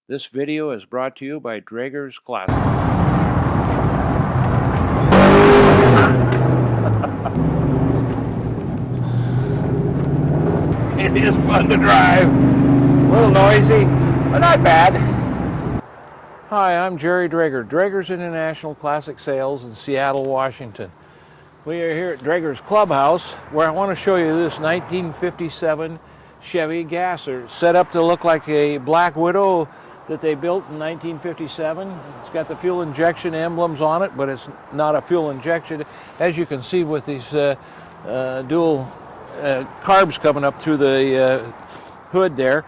This video is brought to you by Drager's Classic. It is fun to drive. A little noisy, but not bad. Hi, I'm Jerry Drager, Drager's International Classic Sales in Seattle, Washington. We are here at Drager's Clubhouse, where I want to show you this 1957 Chevy Gasser, set up to look like a Black Widow that they built in 1957. It's got the fuel injection emblems on it, but it's not a fuel injection, as you can see with these dual carbs coming up through the hood there.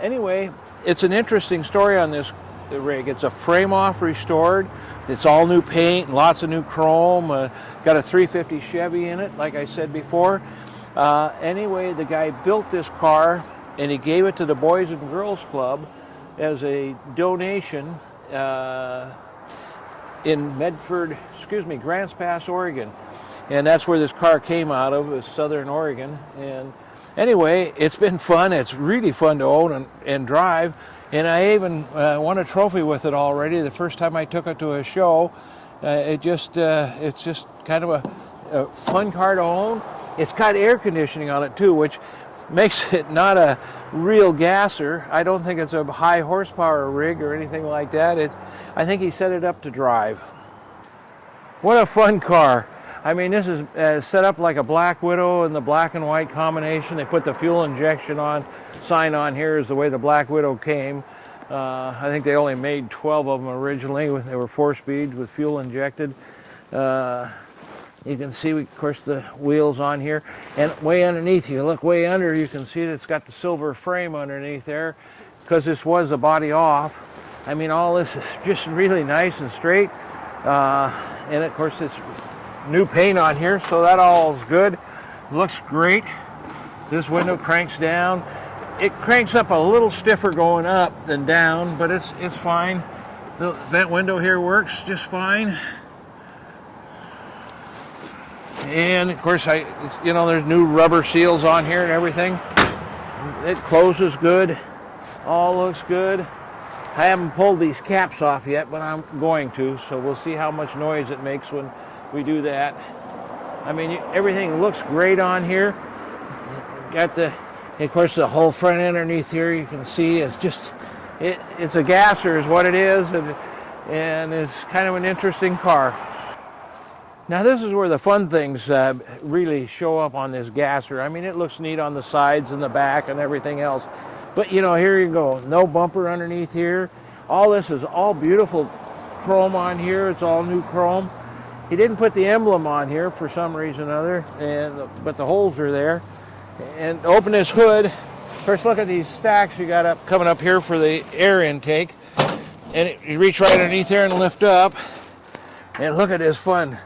Anyway, it's an interesting story on this rig. It's a frame-off restored. It's all new paint, lots of new chrome. Got a 350 Chevy in it, like I said before. Anyway, the guy built this car, and he gave it to the Boys and Girls Club as a donation in Grants Pass, Oregon. And that's where this car came out of, Southern Oregon. And anyway, it's been fun. It's really fun to own and drive. And I even won a trophy with it already the first time I took it to a show. It's just kind of a fun car to own. It's got air conditioning on it too, which makes it not a real gasser. I don't think it's a high horsepower rig or anything like that. I think he set it up to drive. What a fun car. I mean, this is set up like a Black Widow in the black and white combination. They put the fuel injection sign on here is the way the Black Widow came. I think they only made 12 of them originally. They were 4-speeds with fuel injected. You can see, of course, the wheels on here. And way underneath, you look way under, you can see that it's got the silver frame underneath there, because this was a body off. I mean, all this is just really nice and straight. And of course, it's new paint on here, so that all is good. Looks great. This window cranks down. It cranks up a little stiffer going up than down, but it's fine. The vent window here works just fine. And of course, there's new rubber seals on here and everything. It closes good. All looks good. I haven't pulled these caps off yet, but I'm going to, so we'll see how much noise it makes when we do that. I mean, everything looks great on here. Of course, the whole front underneath here, you can see it's a gasser is what it is, and it's kind of an interesting car. Now this is where the fun things really show up on this gasser. I mean, it looks neat on the sides and the back and everything else. But here you go, no bumper underneath here. All this is all beautiful chrome on here. It's all new chrome. He didn't put the emblem on here for some reason or other, but the holes are there. And open this hood. First, look at these stacks you got coming up here for the air intake. And you reach right underneath there and lift up. And look at this fun.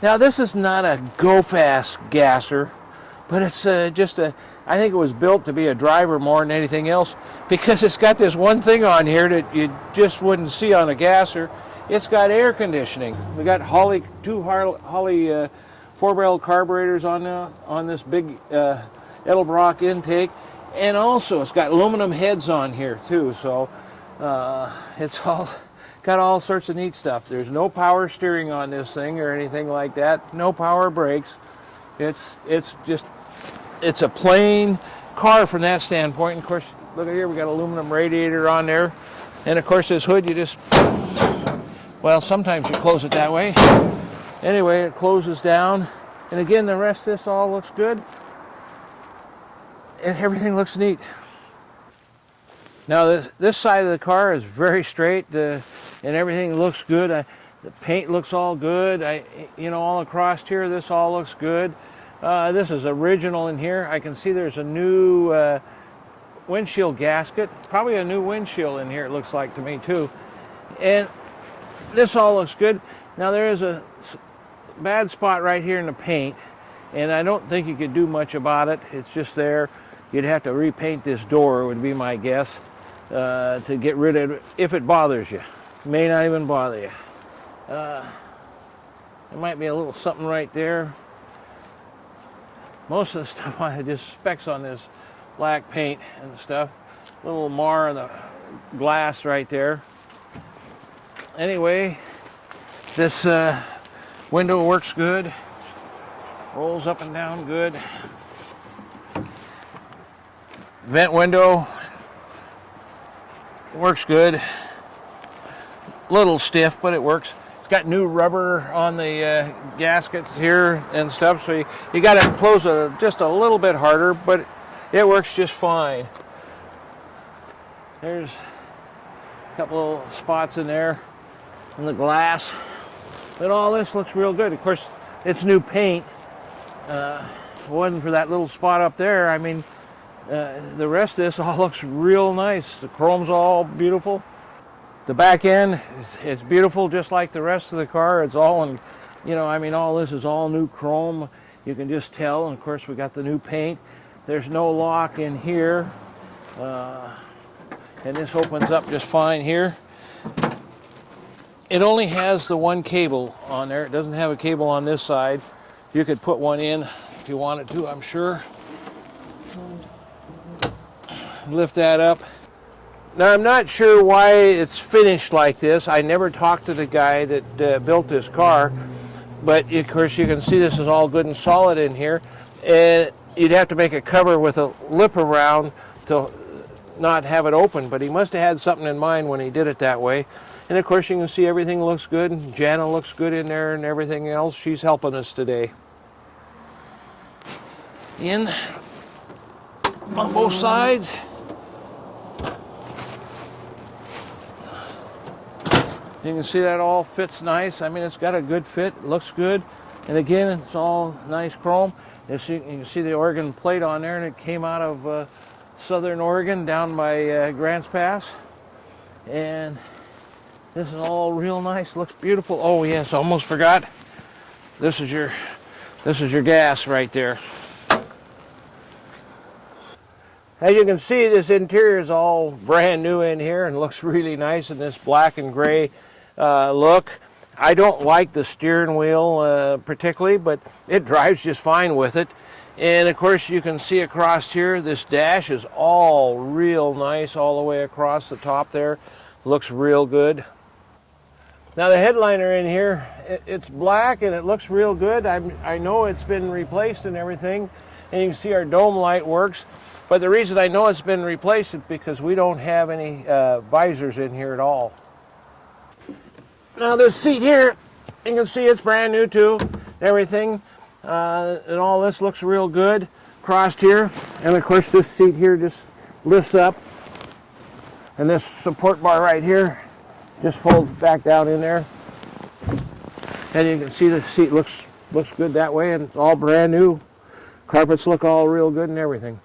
Now, this is not a go-fast gasser, but it's I think it was built to be a driver more than anything else, because it's got this one thing on here that you just wouldn't see on a gasser. It's got air conditioning. We got two Holley 4-barrel carburetors on this big Edelbrock intake, and also it's got aluminum heads on here too, so it's all got all sorts of neat stuff. There's no power steering on this thing or anything like that. No power brakes. It's a plain car from that standpoint. And of course, look at here, we got aluminum radiator on there. And of course, this hood, sometimes you close it that way. Anyway, it closes down. And again, the rest of this all looks good. And everything looks neat. Now, this side of the car is very straight, and everything looks good. The paint looks all good. All across here, this all looks good. This is original in here. I can see there's a new windshield gasket, probably a new windshield in here, it looks like to me too. And this all looks good. Now, there is a bad spot right here in the paint, and I don't think you could do much about it. It's just there. You'd have to repaint this door, would be my guess, to get rid of it, if it bothers you. It may not even bother you. There might be a little something right there. Most of the stuff on it, just specs on this black paint and stuff. A little mar on the glass right there. Anyway, this window works good. Rolls up and down good. Vent window works good. Little stiff, but it works. It's got new rubber on the gaskets here and stuff, so you got to close just a little bit harder, but it works just fine. There's a couple of spots in there in the glass, but all this looks real good. Of course, it's new paint. If it wasn't for that little spot up there, I mean, the rest of this all looks real nice. The chrome's all beautiful. The back end, it's beautiful just like the rest of the car. It's all in, I mean, all this is all new chrome. You can just tell. And of course, we got the new paint. There's no lock in here. And this opens up just fine here. It only has the one cable on there. It doesn't have a cable on this side. You could put one in if you wanted to, I'm sure. Lift that up. Now, I'm not sure why it's finished like this. I never talked to the guy that built this car, but of course you can see this is all good and solid in here, and you'd have to make a cover with a lip around to not have it open, but he must have had something in mind when he did it that way. And of course you can see everything looks good. Jana looks good in there and everything else. She's helping us today. In on both sides. You can see that all fits nice. I mean, it's got a good fit, it looks good. And again, it's all nice chrome. You can see the Oregon plate on there, and it came out of Southern Oregon down by Grants Pass. And this is all real nice, looks beautiful. Oh yes, almost forgot. This is your gas right there. As you can see, this interior is all brand new in here and looks really nice in this black and gray look. I don't like the steering wheel particularly, but it drives just fine with it. And of course you can see across here, this dash is all real nice all the way across the top there. Looks real good. Now the headliner in here, it's black and it looks real good. I know it's been replaced and everything, and you can see our dome light works. But the reason I know it's been replaced is because we don't have any visors in here at all. Now this seat here, you can see it's brand new too, everything. And all this looks real good crossed here. And of course this seat here just lifts up. And this support bar right here just folds back down in there. And you can see the seat looks good that way, and it's all brand new. Carpets look all real good and everything.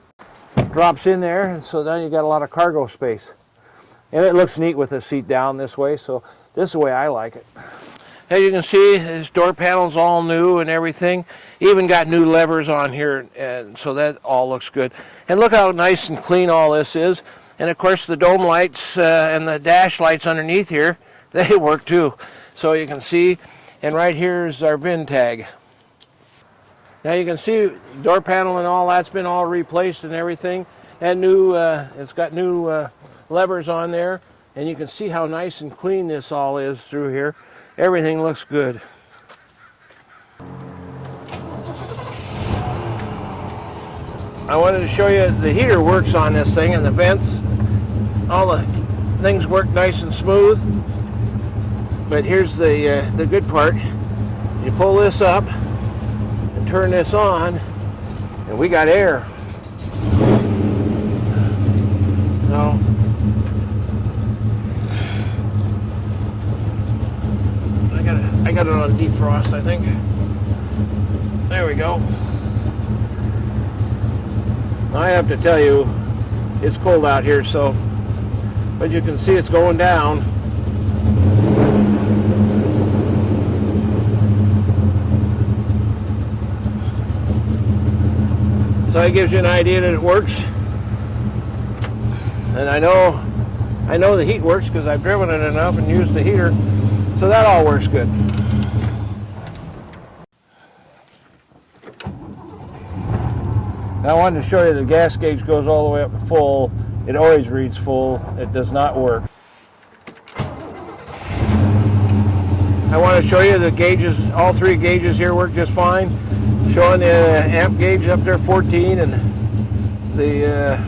Drops in there, and so then you got a lot of cargo space. And it looks neat with the seat down this way, so this is the way I like it. As you can see, this door panel's all new and everything. Even got new levers on here, and so that all looks good. And look how nice and clean all this is. And of course the dome lights and the dash lights underneath here, they work too. So you can see, and right here is our VIN tag. Now you can see door panel and all that's been all replaced and everything. And new, it's got new levers on there. And you can see how nice and clean this all is through here. Everything looks good. I wanted to show you the heater works on this thing and the vents. All the things work nice and smooth. But here's the good part. You pull this up and turn this on, and we got air. So I got it on defrost, I think. There we go. I have to tell you, it's cold out here, so, but you can see it's going down. So that gives you an idea that it works. And I know the heat works because I've driven it enough and used the heater. So that all works good. Now I wanted to show you the gas gauge goes all the way up to full, It always reads full. It does not work. I want to show you the gauges. All three gauges here work just fine. Showing the amp gauge up there 14, and the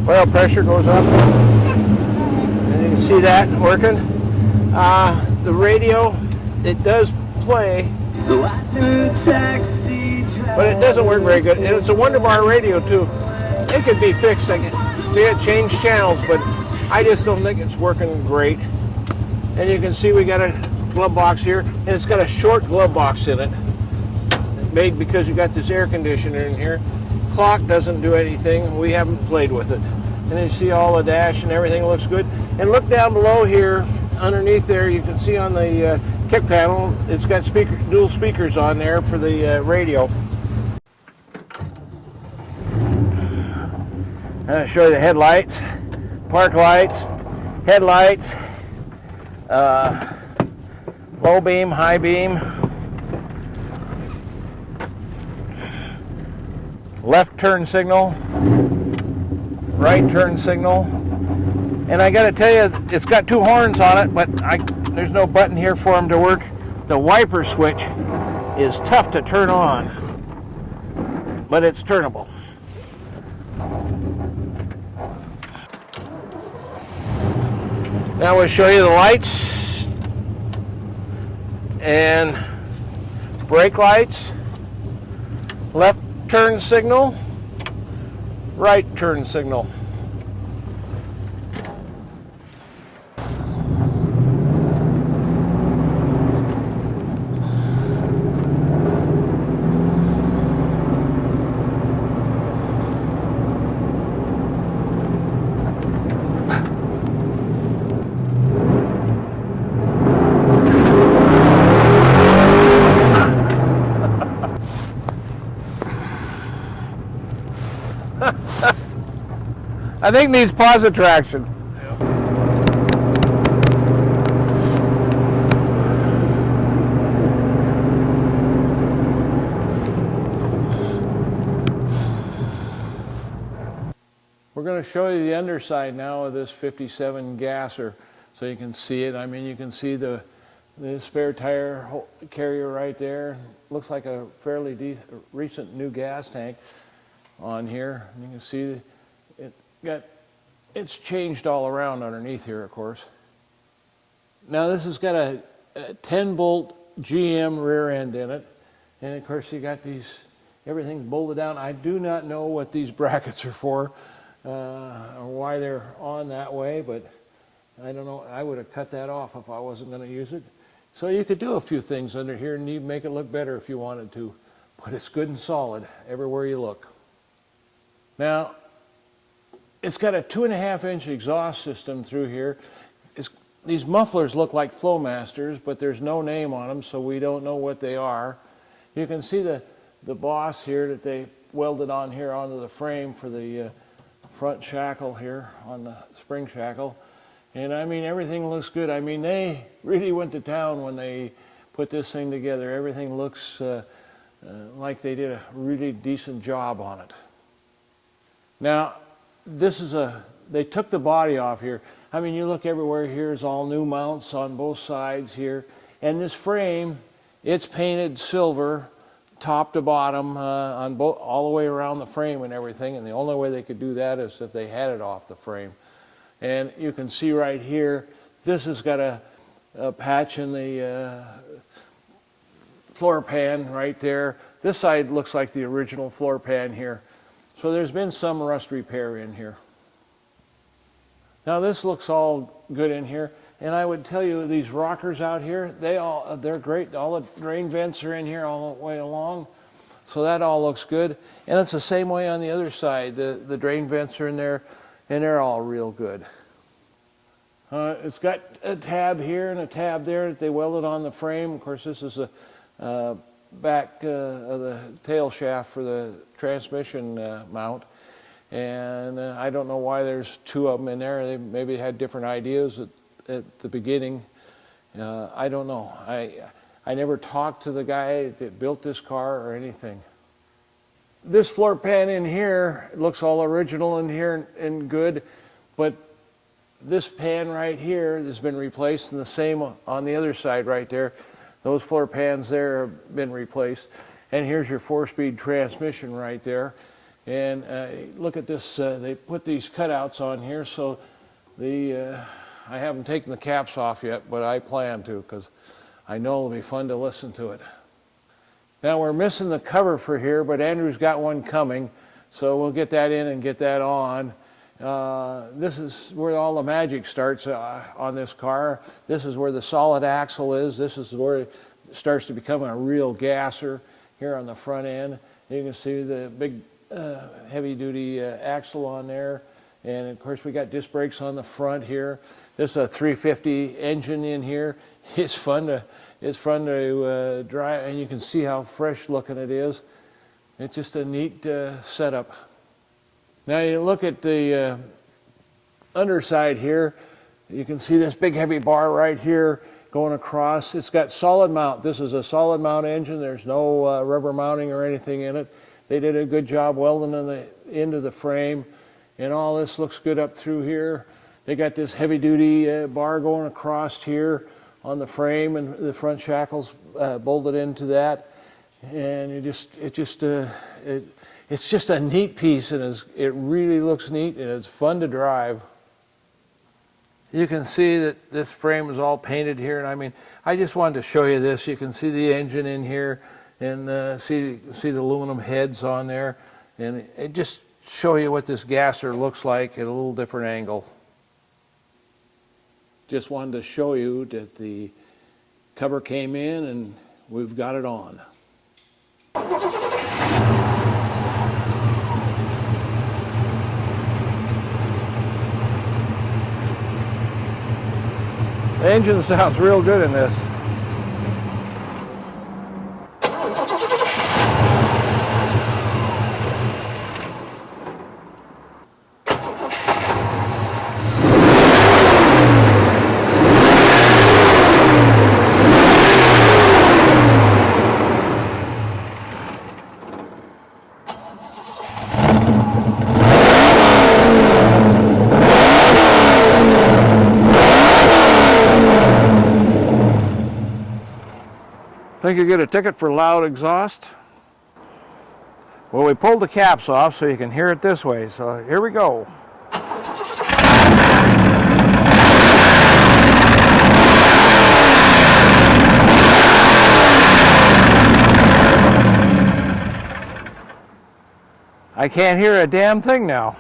oil pressure goes up. And you can see that working. The radio, it does play, but it doesn't work very good. And it's a Wonderbar radio too. It could be fixed. I can see it changed channels, but I just don't think it's working great. And you can see we got a glove box here, and it's got a short glove box in it. Made because you got this air conditioner in here. Clock doesn't do anything. We haven't played with it. And then you see all the dash and everything looks good. And look down below here, underneath there, you can see on the kick panel, it's got dual speakers on there for the radio. I'm going to show you the headlights, park lights, headlights, low beam, high beam, left turn signal, right turn signal. And I got to tell you, it's got two horns on it, but there's no button here for them to work. The wiper switch is tough to turn on, but it's turnable. Now we'll show you the lights and brake lights, left turn signal, right turn signal. I think it needs pause traction. Yeah. We're going to show you the underside now of this 57 gasser so you can see it. I mean, you can see the spare tire carrier right there. Looks like a fairly recent new gas tank on here. You can see it's changed all around underneath here, of course. Now this has got a 10-bolt GM rear end in it, and of course you got everything's bolted down. I do not know what these brackets are for or why they're on that way, but I don't know. I would have cut that off if I wasn't going to use it. So you could do a few things under here and you'd make it look better if you wanted to, but it's good and solid everywhere you look. Now, it's got a 2.5-inch exhaust system through here. These mufflers look like Flowmasters, but there's no name on them, so we don't know what they are. You can see the boss here that they welded on here onto the frame for the front shackle here on the spring shackle. And I mean, everything looks good. I mean, they really went to town when they put this thing together. Everything looks like they did a really decent job on it. Now, they took the body off here. I mean, you look everywhere here, it's all new mounts on both sides here. And this frame, it's painted silver, top to bottom, all the way around the frame and everything. And the only way they could do that is if they had it off the frame. And you can see right here, this has got a patch in the floor pan right there. This side looks like the original floor pan here. So there's been some rust repair in here. Now this looks all good in here, and I would tell you these rockers out here, they're great. All the drain vents are in here all the way along, so that all looks good. And it's the same way on the other side. The drain vents are in there, and they're all real good. It's got a tab here and a tab there that they welded on the frame. Of course, this is a back of the tail shaft for the transmission mount, and I don't know why there's two of them in there. They maybe had different ideas at the beginning. I don't know. I never talked to the guy that built this car or anything. this floor pan in here, it looks all original in here and good, but this pan right here has been replaced, and the same on the other side right there. Those floor pans there have been replaced. And here's your 4-speed transmission right there. And look at this, they put these cutouts on here, so I haven't taken the caps off yet, but I plan to, because I know it'll be fun to listen to it. Now we're missing the cover for here, but Andrew's got one coming, so we'll get that in and get that on. This is where all the magic starts on this car. This is where the solid axle is. This is where it starts to become a real gasser here on the front end. You can see the big heavy-duty axle on there. And of course we got disc brakes on the front here. This is a 350 engine in here. It's fun to drive, and you can see how fresh looking it is. It's just a neat setup. Now you look at the underside here. You can see this big heavy bar right here going across. It's got solid mount. This is a solid mount engine. There's no rubber mounting or anything in it. They did a good job welding the into the frame, and all this looks good up through here. They got this heavy duty bar going across here on the frame, and the front shackles bolted into that. And it's just a neat piece, and it really looks neat, and it's fun to drive. You can see that this frame is all painted here, and I mean, I just wanted to show you this. You can see the engine in here, and see the aluminum heads on there, and it just show you what this gasser looks like at a little different angle. Just wanted to show you that the cover came in and we've got it on. The engine sounds real good in this. Think you get a ticket for loud exhaust? Well, we pulled the caps off so you can hear it this way. So here we go. I can't hear a damn thing now.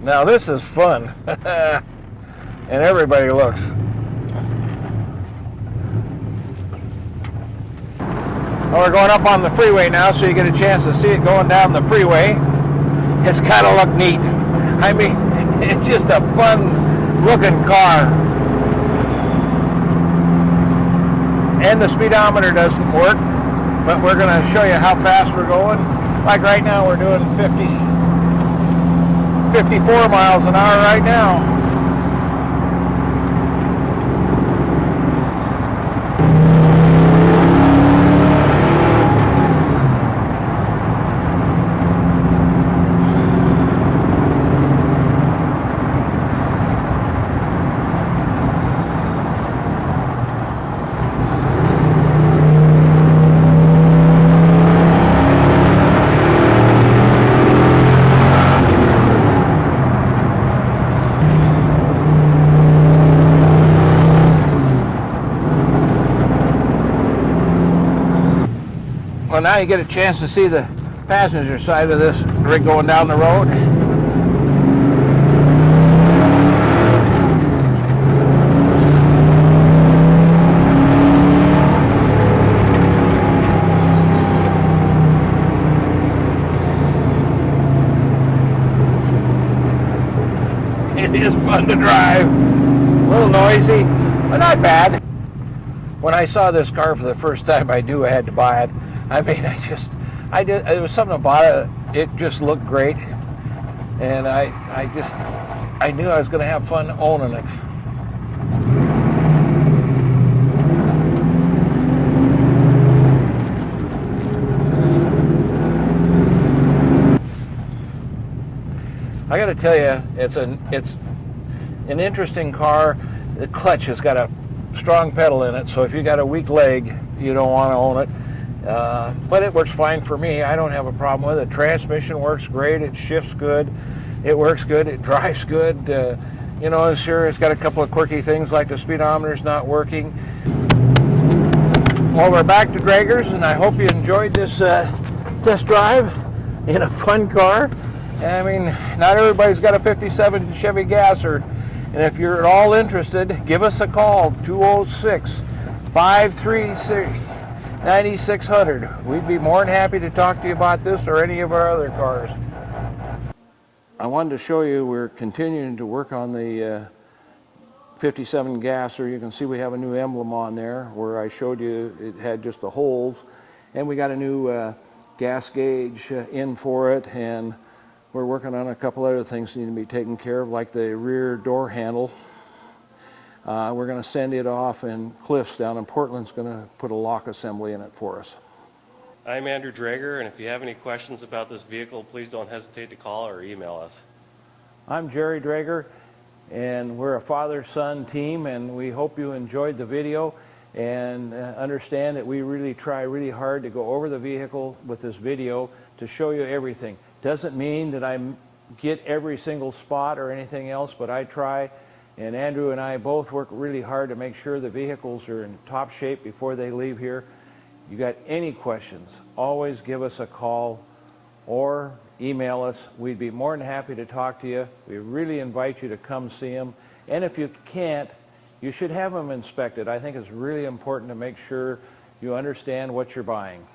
Now this is fun, and everybody looks. Well, we're going up on the freeway now, so you get a chance to see it going down the freeway. It's kind of look neat. I mean, it's just a fun looking car. And the speedometer doesn't work, but we're going to show you how fast we're going. Like right now, we're doing 54 miles an hour right now. Well, now you get a chance to see the passenger side of this rig going down the road. It is fun to drive. A little noisy, but not bad. When I saw this car for the first time, I knew I had to buy it. I mean, it was something about it it just looked great, and I knew I was going to have fun owning it. I got to tell you, it's an interesting car. The clutch has got a strong pedal in it, so if you got a weak leg, you don't want to own it. But it works fine for me. I don't have a problem with it. Transmission works great. It shifts good. It works good. It drives good. You know, sure, it's got a couple of quirky things like the speedometer's not working. Well, we're back to Draegers, and I hope you enjoyed this test drive in a fun car. I mean, not everybody's got a 57 Chevy Gasser, and if you're at all interested, give us a call, 206-536-9600. We'd be more than happy to talk to you about this or any of our other cars. I wanted to show you we're continuing to work on the 57 Gasser. You can see we have a new emblem on there where I showed you it had just the holes, and we got a new gas gauge in for it, and we're working on a couple other things that need to be taken care of, like the rear door handle. We're going to send it off, and Cliff's down in Portland's going to put a lock assembly in it for us. I'm Andrew Draeger, and if you have any questions about this vehicle, please don't hesitate to call or email us. I'm Jerry Draeger, and we're a father-son team, and we hope you enjoyed the video and understand that we really try really hard to go over the vehicle with this video to show you everything. Doesn't mean that I get every single spot or anything else, but I try, and Andrew and I both work really hard to make sure the vehicles are in top shape before they leave here. You got any questions, always give us a call or email us. We'd be more than happy to talk to you. We really invite you to come see them, and if you can't, you should have them inspected. I think it's really important to make sure you understand what you're buying.